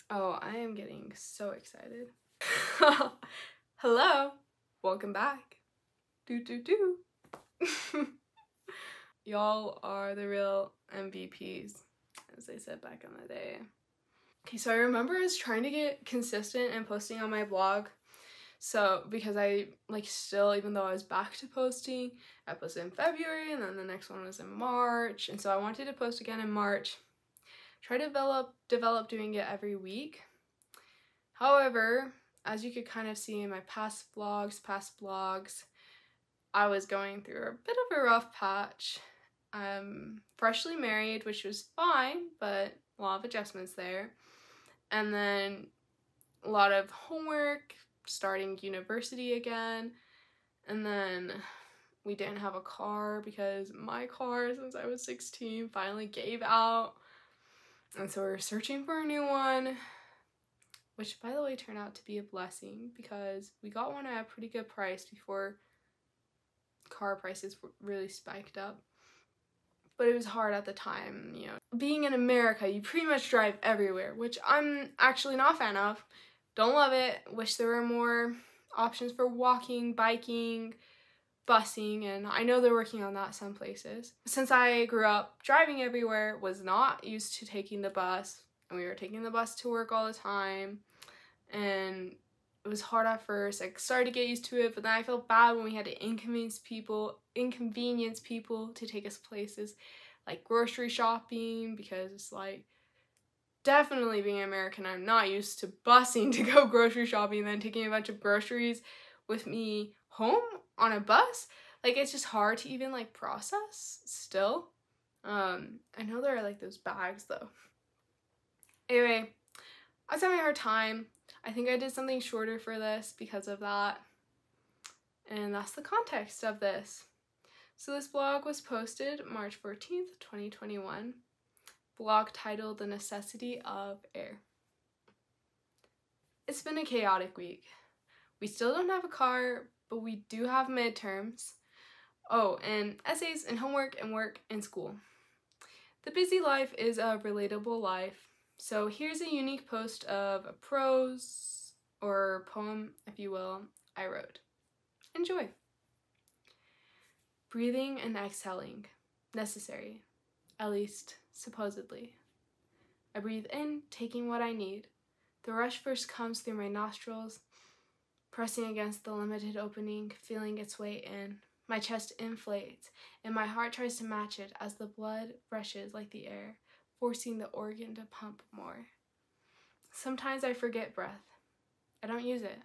Oh, I am getting so excited. Hello, welcome back. Do. Y'all are the real MVPs, as they said back in the day. Okay, so I remember I was trying to get consistent and posting on my blog. So, because I, still, even though I was back to posting, I posted in February and then the next one was in March. And so I wanted to post again in March. Try to develop doing it every week. However, as you could kind of see in my past blogs, I was going through a bit of a rough patch. I'm freshly married, which was fine, but a lot of adjustments there. And then a lot of homework, starting university again. And then we didn't have a car because my car, since I was 16, finally gave out. And so we're searching for a new one, which by the way turned out to be a blessing because we got one at a pretty good price before car prices really spiked up. But it was hard at the time, Being in America, you pretty much drive everywhere, which I'm actually not a fan of. Don't love it. Wish there were more options for walking, biking, busing, and I know they're working on that some places. Since I grew up driving everywhere, was not used to taking the bus, and we were taking the bus to work all the time, and it was hard at first. I started to get used to it, but then I felt bad when we had to inconvenience people to take us places like grocery shopping, because it's definitely being American, I'm not used to busing to go grocery shopping and then taking a bunch of groceries with me home on a bus. It's just hard to even process still. I know there are those bags though. Anyway, I was having a hard time. I think I did something shorter for this because of that. And that's the context of this. So this blog was posted March 14th, 2021. Blog titled The Necessity of Air. It's been a chaotic week. We still don't have a car, but we do have midterms. Oh, and essays and homework and work and school. The busy life is a relatable life. So here's a unique post of a prose or poem, if you will, I wrote. Enjoy. Breathing and exhaling. Necessary. At least, supposedly. I breathe in, taking what I need. The rush first comes through my nostrils, pressing against the limited opening, feeling its way in. My chest inflates, and my heart tries to match it as the blood rushes like the air, forcing the organ to pump more. Sometimes I forget breath. I don't use it.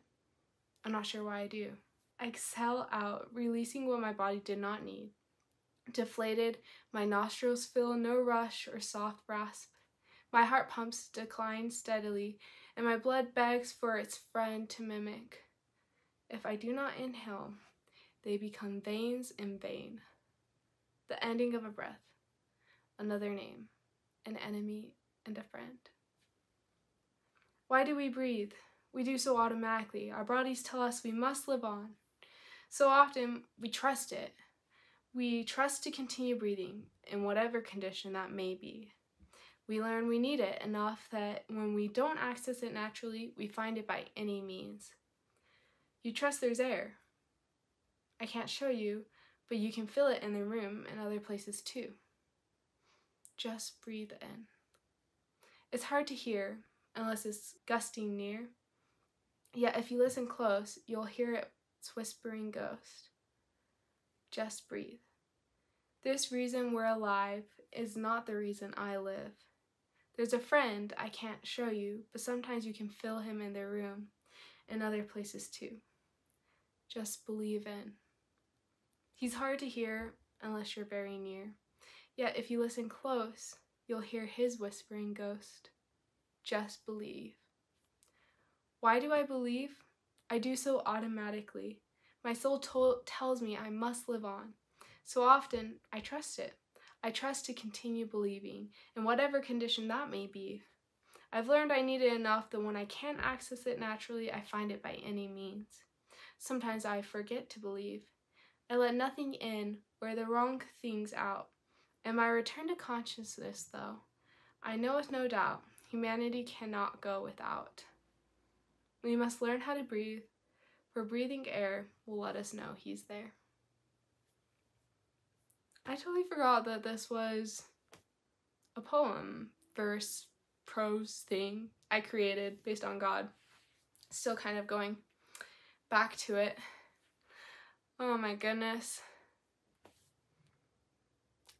I'm not sure why I do. I exhale out, releasing what my body did not need. Deflated, my nostrils feel no rush or soft rasp. My heart pumps decline steadily, and my blood begs for its friend to mimic. If I do not inhale, they become veins in vain. The ending of a breath, another name, an enemy and a friend. Why do we breathe? We do so automatically. Our bodies tell us we must live on. So often, we trust it. We trust to continue breathing, in whatever condition that may be. We learn we need it enough that when we don't access it naturally, we find it by any means. You trust there's air. I can't show you, but you can feel it in the room and other places too. Just breathe in. It's hard to hear unless it's gusting near. Yet if you listen close, you'll hear its whispering ghost. Just breathe. This reason we're alive is not the reason I live. There's a friend I can't show you, but sometimes you can feel him in their room and other places too. Just believe in. He's hard to hear unless you're very near. Yet if you listen close, you'll hear his whispering ghost. Just believe. Why do I believe? I do so automatically. My soul tells me I must live on. So often, I trust it. I trust to continue believing, in whatever condition that may be. I've learned I need it enough that when I can't access it naturally, I find it by any means. Sometimes I forget to believe. I let nothing in or the wrong things out. In my return to consciousness, though, I know with no doubt humanity cannot go without. We must learn how to breathe, for breathing air will let us know he's there. I totally forgot that this was a poem, verse, prose thing I created based on God. Still kind of going back to it. Oh my goodness.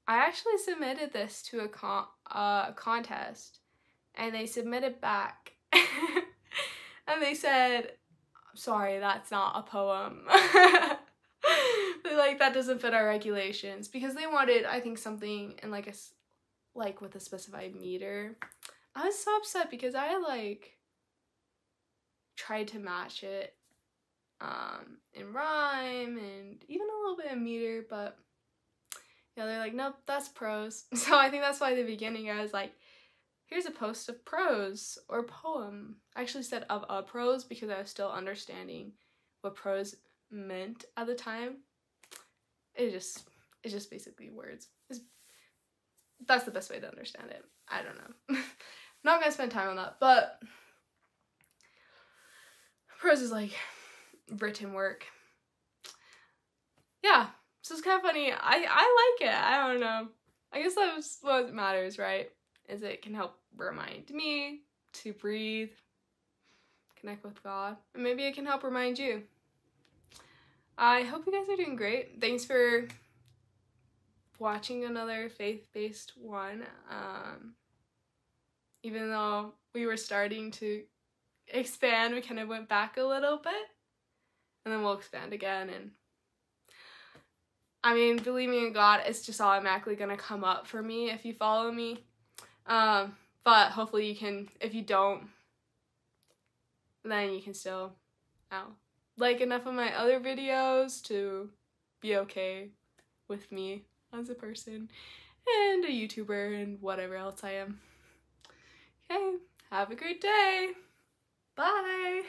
I actually submitted this to a contest, and they submitted back and they said, sorry, that's not a poem. They're like, that doesn't fit our regulations, because they wanted, I think, something in like with a specified meter. I was so upset because I like tried to match it in rhyme and even a little bit in meter, but yeah, they're like, nope, that's prose. So I think that's why at the beginning I was like, here's a post of prose or poem. I actually said of a prose because I was still understanding what prose meant at the time. It's just basically words. That's the best way to understand it. I don't know. I'm not gonna spend time on that, but prose is like written work. Yeah, so it's kind of funny. I like it. I don't know. I guess that's what matters, right? Is it can help remind me to breathe, connect with God, and maybe it can help remind you. I hope you guys are doing great. Thanks for watching another faith-based one. Even though we were starting to expand, we kind of went back a little bit, and then we'll expand again. And I mean, believing in God is just automatically gonna come up for me if you follow me. But hopefully you can, if you don't, then you can still like enough of my other videos to be okay with me as a person and a YouTuber and whatever else I am. Okay, have a great day. Bye.